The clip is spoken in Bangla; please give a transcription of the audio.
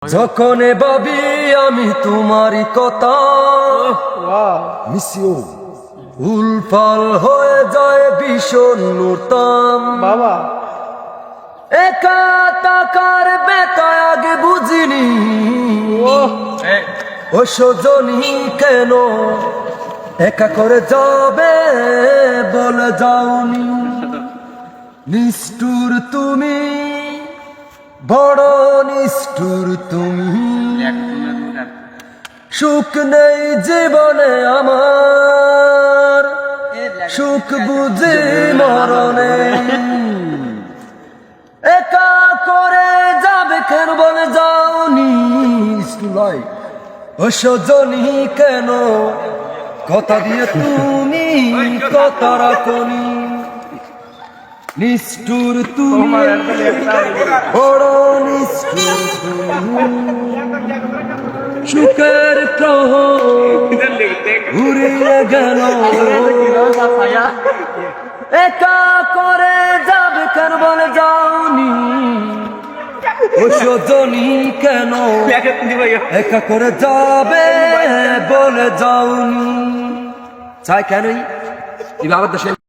যখন ভাবি আমি তোমারই কথা মিসিও উলফাল হয়ে যায় ভীষণ নূরতাম বাবা একা টাকার বেতা আগে বুঝিনি ও সজনী কেন একা করে যাবে বলে যাওনি নিষ্ঠুর তুমি বড় নিষ্ঠুর তুমি সুখ নেই জীবনে আমার সুখ বুঝি মরণে একা করে যাবে কেন বলে যাওনি ও সজনী কেন কথা দিয়ে তুমি কথা রাখনি নিষ্ঠুর তুমি বড় নিষ্ঠুর তুমি সুখের ঘুরিয়ে গেল একা করে যাবে কেন বলে যাওনি ও সজনী কেন একা করে যাবে বলে যাওনি চাই কেনই আবার দেশে